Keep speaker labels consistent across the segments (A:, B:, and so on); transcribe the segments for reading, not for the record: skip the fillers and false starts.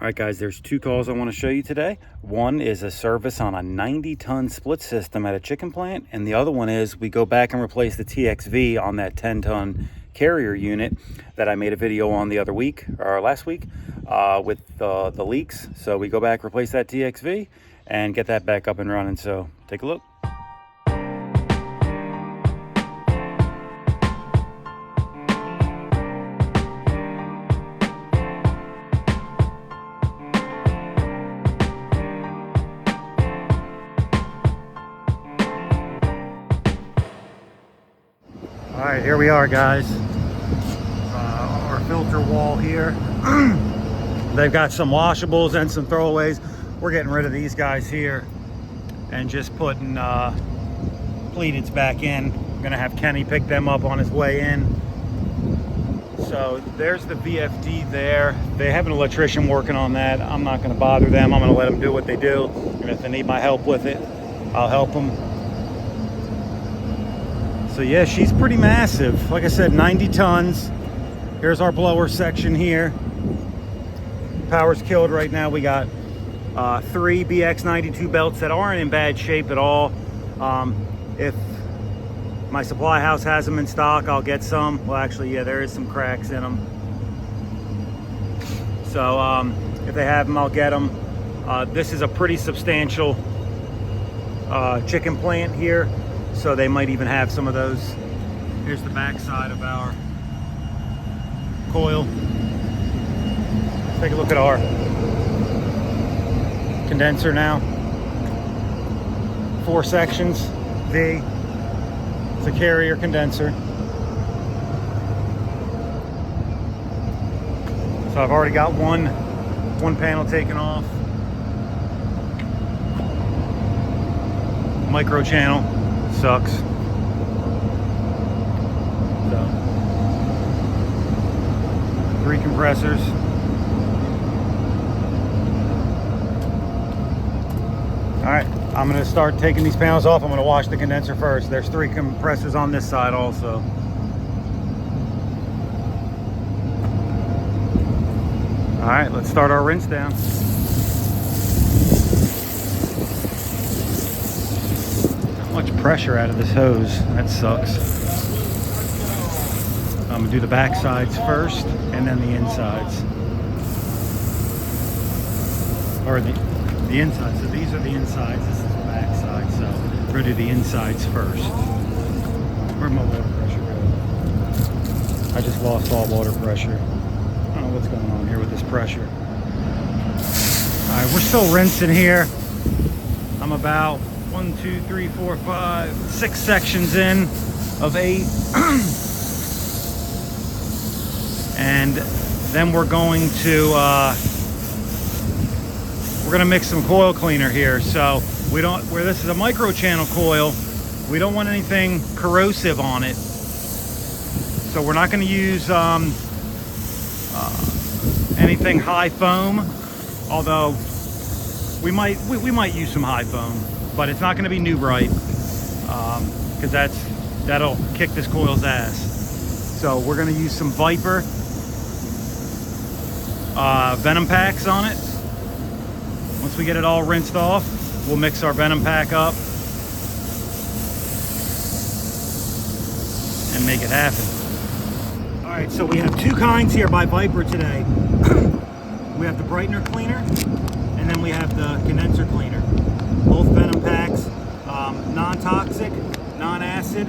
A: All right, guys, there's two calls I want to show you today. One is a service on a 90-ton split system at a chicken plant, and the other one is we go back and replace the TXV on that 10-ton carrier unit that I made a video on the other week, or last week, with the leaks. So we go back, replace that TXV, and get that back up and running. So take a look. All right, here we are, guys. Our filter wall here. They've got some washables and some throwaways. We're getting rid of these guys here and just putting pleateds back in. I'm gonna have Kenny pick them up on his way in. So there's the VFD there. They have an electrician working on that. I'm not gonna bother them. I'm gonna let them do what they do. And if they need my help with it, I'll help them. So yeah, she's pretty massive. Like I said, 90 tons. Here's our blower section here. Power's killed right now. We got 3 BX92 belts that aren't in bad shape at all. If my supply house has them in stock, I'll get some. Well, actually, yeah, there is some cracks in them. So if they have them, I'll get them. This is a pretty substantial chicken plant here. So they might even have some of those. Here's the back side of our coil. Let's take a look at our condenser now. 4 sections, V. It's a carrier condenser. So I've already got one panel taken off. Micro channel. Sucks. So 3 compressors. All right, I'm gonna start taking these panels off. I'm gonna wash the condenser first. There's 3 compressors on this side also. All right, let's start our rinse down. Much pressure out of this hose. That sucks. I'm gonna do the back sides first and then the insides. Or the insides. So these are the insides, this is the back side. So we're gonna do the insides first. Where'd my water pressure go? I just lost all water pressure. I don't know what's going on here with this pressure. All right, we're still rinsing here. I'm about 1, 2, 3, 4, 5, 6 sections in of 8. And then we're going to mix some coil cleaner here. So where this is a micro channel coil, we don't want anything corrosive on it. So we're not going to use anything high foam, although we might use some high foam. But it's not going to be new bright because that'll kick this coil's ass. So we're going to use some Viper venom packs on it. Once we get it all rinsed off, we'll mix our venom pack up and make it happen. All right, so we have 2 kinds here by Viper today. We have the brightener cleaner and then we have the condenser cleaner. Both venom packs, non-toxic, non-acid,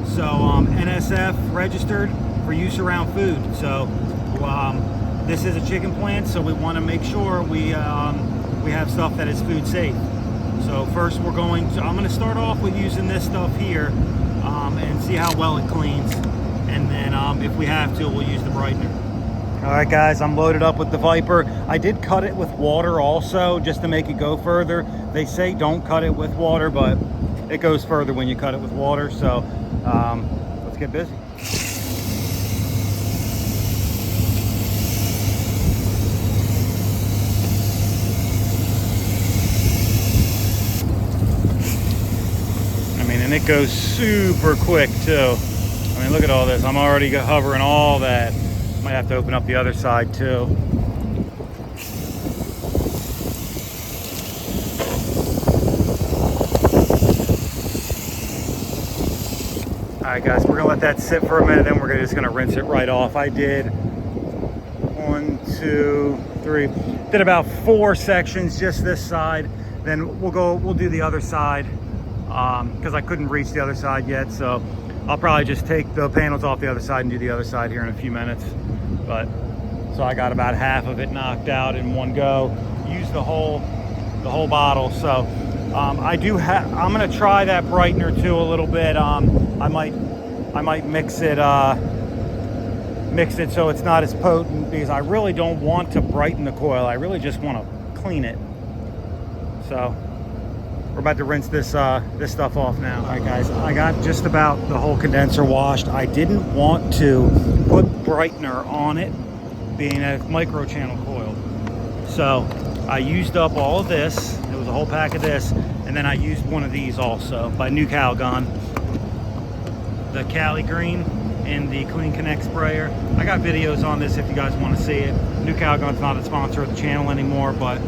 A: so NSF registered for use around food. So this is a chicken plant, so we want to make sure we have stuff that is food safe. So first I'm going to start off with using this stuff here and see how well it cleans, and then if we have to, we'll use the brightener. All right, guys, I'm loaded up with the Viper. I did cut it with water also, just to make it go further. They say don't cut it with water, but it goes further when you cut it with water. So let's get busy. I mean, and it goes super quick too. I mean, look at all this. I'm already hovering all that. Might have to open up the other side too. right, guys, we're gonna let that sit for a minute, then we're just gonna rinse it right off. I did 1, 2, 3, did about 4 sections just this side. Then we'll do the other side because I couldn't reach the other side yet. So I'll probably just take the panels off the other side and do the other side here in a few minutes. But so I got about half of it knocked out in one go. Use the whole bottle. So I'm gonna try that brightener too a little bit. I might mix it so it's not as potent, because I really don't want to brighten the coil. I really just want to clean it. So we're about to rinse this stuff off now. All right, guys, I got just about the whole condenser washed. I didn't want to put brightener on it, being a micro channel coil. So I used up all of this. It was a whole pack of this, and then I used one of these also by New Calgon, the Cali Green in the Clean Connect sprayer. I got videos on this if you guys want to see it. New Calgon's not a sponsor of the channel anymore, but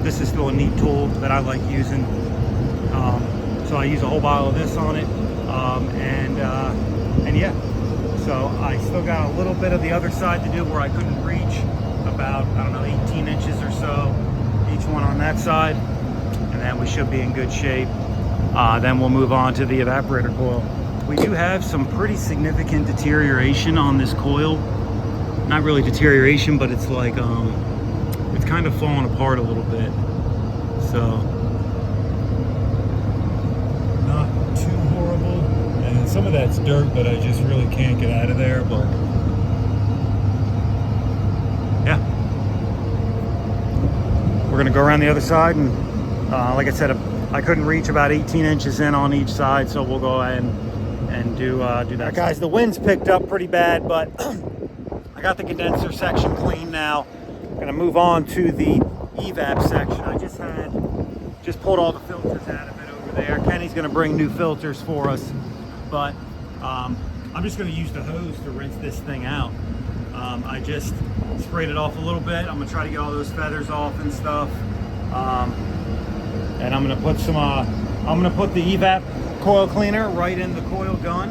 A: this is still a neat tool that I like using. So I use a whole bottle of this on it, and yeah. So I still got a little bit of the other side to do where I couldn't reach, about, I don't know, 18 inches or so, each one on that side, and then we should be in good shape. Then we'll move on to the evaporator coil. We do have some pretty significant deterioration on this coil. Not really deterioration, but it's like, it's kind of falling apart a little bit. So, not too horrible. And some of that's dirt, but I just really can't get out of there, but yeah. We're gonna go around the other side, and like I said, I couldn't reach about 18 inches in on each side, so we'll go ahead and do that. Right, guys, the wind's picked up pretty bad, but I got the condenser section clean now. I'm gonna move on to the evap section. I just pulled all the filters out of it over there. Kenny's gonna bring new filters for us, but I'm just gonna use the hose to rinse this thing out. I just sprayed it off a little bit. I'm gonna try to get all those feathers off and stuff. And I'm gonna put the evap coil cleaner right in the coil gun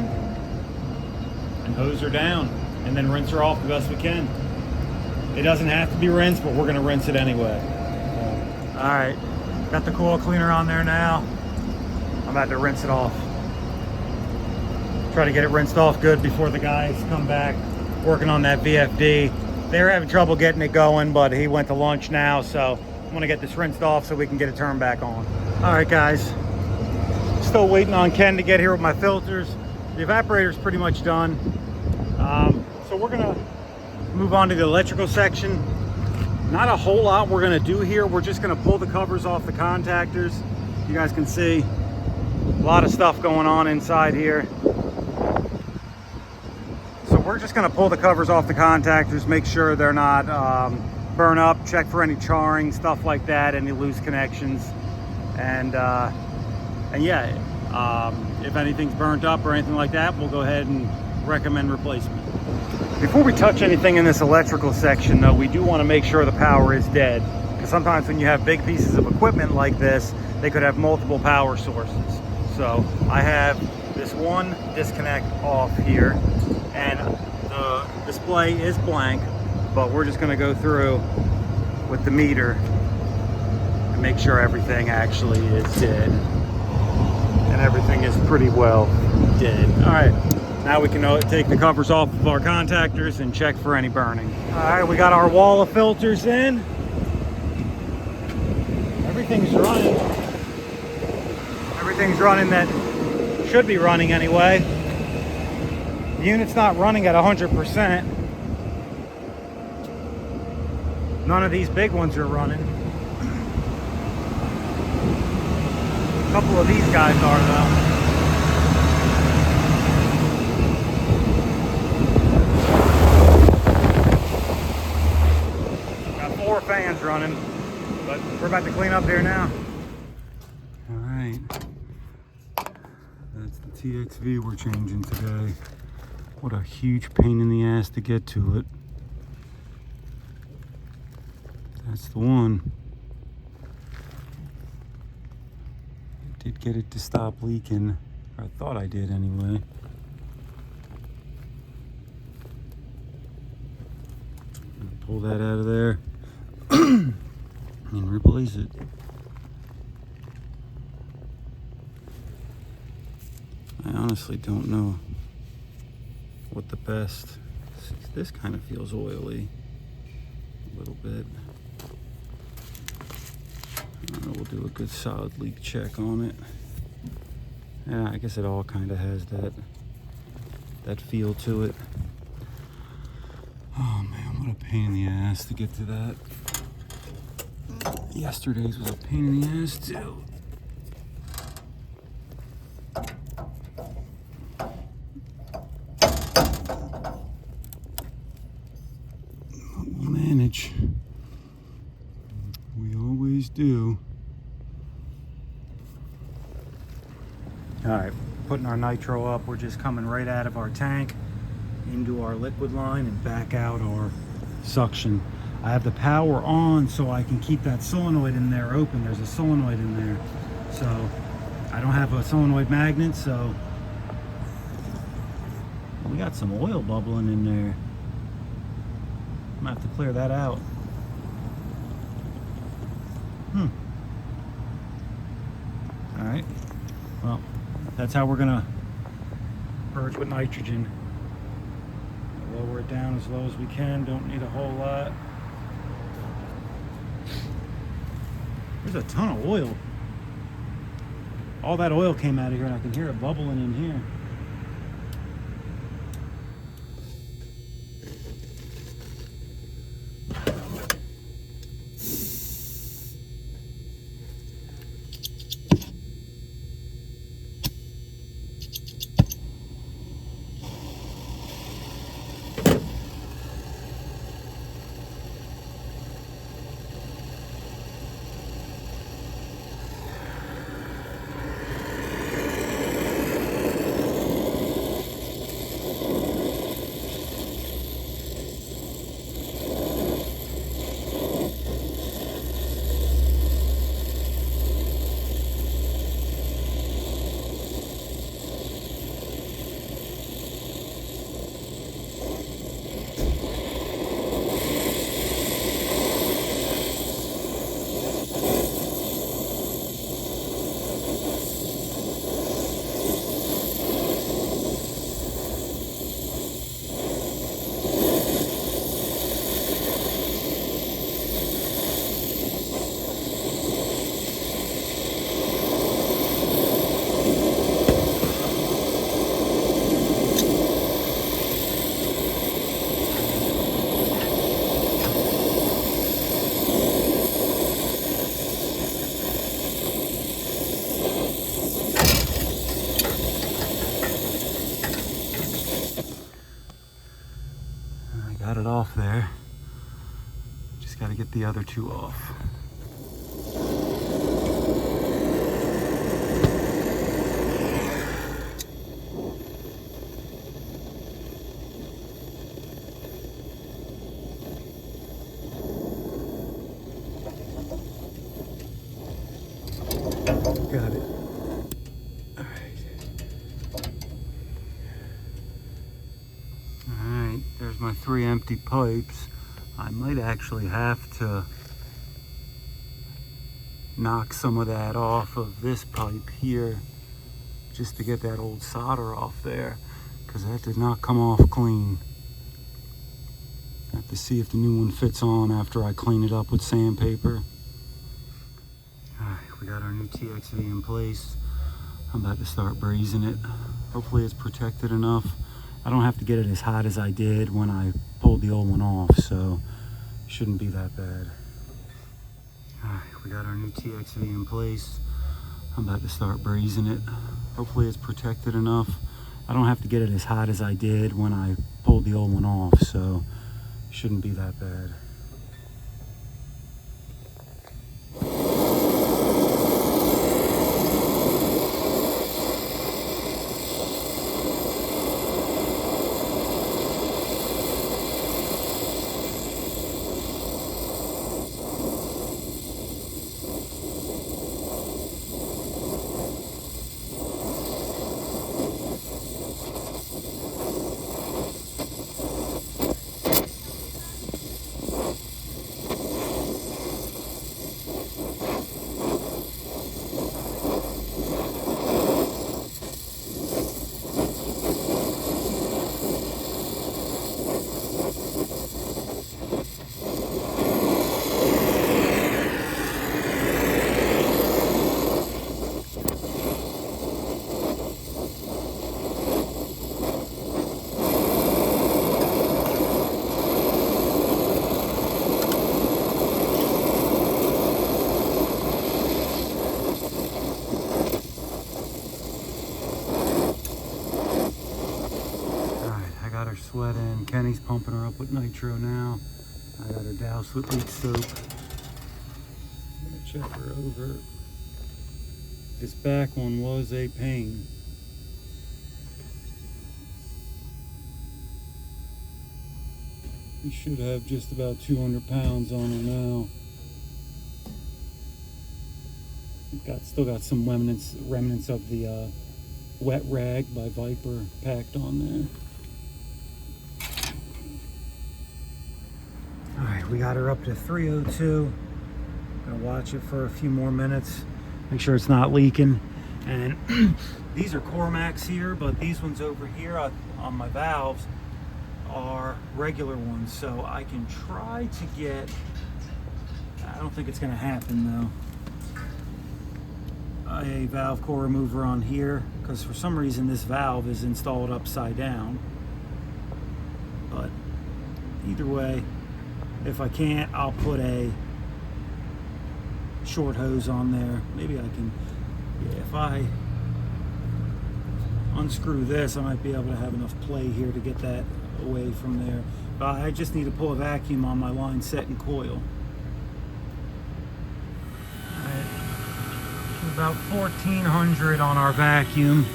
A: and hose her down, and then rinse her off the best we can. It doesn't have to be rinsed, but we're gonna rinse it anyway. All right, got the coil cleaner on there now. I'm about to rinse it off. Try to get it rinsed off good before the guys come back working on that VFD. They were having trouble getting it going, but he went to lunch now, so I'm gonna get this rinsed off so we can get it turned back on. All right, guys. Still waiting on Ken to get here with my filters. The evaporator's pretty much done. So we're gonna move on to the electrical section. Not a whole lot we're gonna do here. We're just gonna pull the covers off the contactors. You guys can see a lot of stuff going on inside here. So we're just gonna pull the covers off the contactors, make sure they're not burn up, check for any charring, stuff like that, any loose connections. And yeah, if anything's burnt up or anything like that, we'll go ahead and recommend replacement. Before we touch anything in this electrical section though, we do want to make sure the power is dead, because sometimes when you have big pieces of equipment like this, they could have multiple power sources. So I have this one disconnect off here, and the display is blank, but we're just going to go through with the meter and make sure everything actually is dead. And everything is pretty well dead. All right, now we can take the covers off of our contactors and check for any burning. All right, we got our wall of filters in. Everything's running. Everything's running that should be running anyway. The unit's not running at 100%. None of these big ones are running. A couple of these guys are though. Got 4 fans running, but we're about to clean up here now. All right, that's the TXV we're changing today. What a huge pain in the ass to get to it. That's the one. Did get it to stop leaking. I thought I did anyway. pull that out of there and replace it. I honestly don't know what the best. This kind of feels oily a little bit. We'll do a good solid leak check on it. Yeah, I guess it all kind of has that feel to it. Oh man, what a pain in the ass to get to that. Yesterday's was a pain in the ass too. We'll manage. We always do. All right, putting our nitro up. We're just coming right out of our tank into our liquid line and back out our suction. I have the power on so I can keep that solenoid in there open. There's a solenoid in there. So I don't have a solenoid magnet, so we got some oil bubbling in there. I'm gonna have to clear that out. All right, well, that's how we're gonna purge with nitrogen. Lower it down as low as we can, don't need a whole lot. There's a ton of oil. All that oil came out of here and I can hear it bubbling in here. Got it off there. Just got to get the other two off. Got it. There's my 3 empty pipes. I might actually have to knock some of that off of this pipe here just to get that old solder off there, because that did not come off clean. I have to see if the new one fits on after I clean it up with sandpaper. Alright, we got our new TXV in place. I'm about to start brazing it. Hopefully it's protected enough. I don't have to get it as hot as I did when I pulled the old one off, so it shouldn't be that bad. Alright, we got our new TXV in place. I'm about to start brazing it. Hopefully it's protected enough. I don't have to get it as hot as I did when I pulled the old one off, so it shouldn't be that bad. sweating. Kenny's pumping her up with nitro now. I got her doused with leak soap. I'm gonna check her over. This back one was a pain. We should have just about 200 pounds on her now. Still got some remnants of the wet rag by Viper packed on there. All right, we got her up to 302. Gonna watch it for a few more minutes, make sure it's not leaking. And these are Cormacs here, but these ones over here on my valves are regular ones, so I can try to get, I don't think it's gonna happen though, a valve core remover on here, because for some reason this valve is installed upside down. But either way, if I can't, I'll put a short hose on there. Maybe I can, yeah, if I unscrew this, I might be able to have enough play here to get that away from there. But I just need to pull a vacuum on my line set and coil. About 1400 on our vacuum.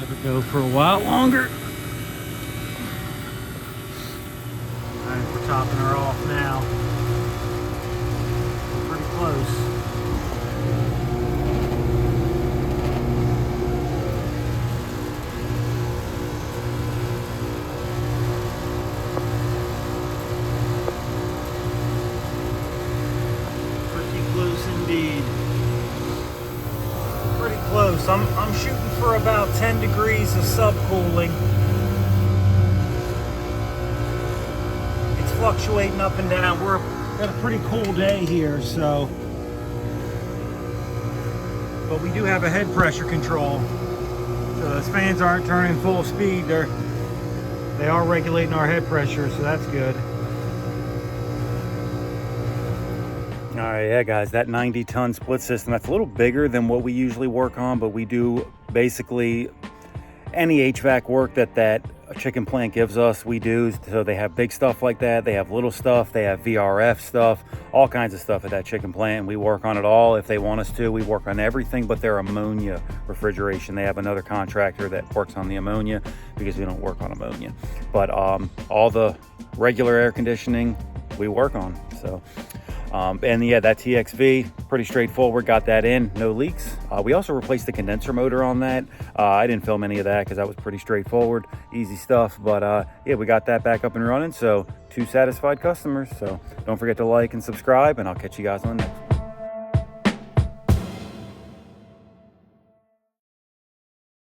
A: Let it go for a while longer. Alright, we're topping her off now. We're pretty close. Pretty close indeed. Close. I'm shooting for about 10 degrees of subcooling. It's fluctuating up and down. We're got a pretty cool day here, so. But we do have a head pressure control. So those fans aren't turning full speed. They are regulating our head pressure, so that's good. All right, yeah, guys, that 90-ton split system, that's a little bigger than what we usually work on, but we do basically any HVAC work that a chicken plant gives us, we do. So they have big stuff like that. They have little stuff. They have VRF stuff, all kinds of stuff at that chicken plant. And we work on it all if they want us to. We work on everything but their ammonia refrigeration. They have another contractor that works on the ammonia because we don't work on ammonia. But all the regular air conditioning we work on, so. And yeah, that TXV, pretty straightforward, got that in, no leaks. We also replaced the condenser motor on that. I didn't film any of that because that was pretty straightforward, easy stuff. But yeah, we got that back up and running. So 2 satisfied customers. So don't forget to like and subscribe, and I'll catch you guys on the next one.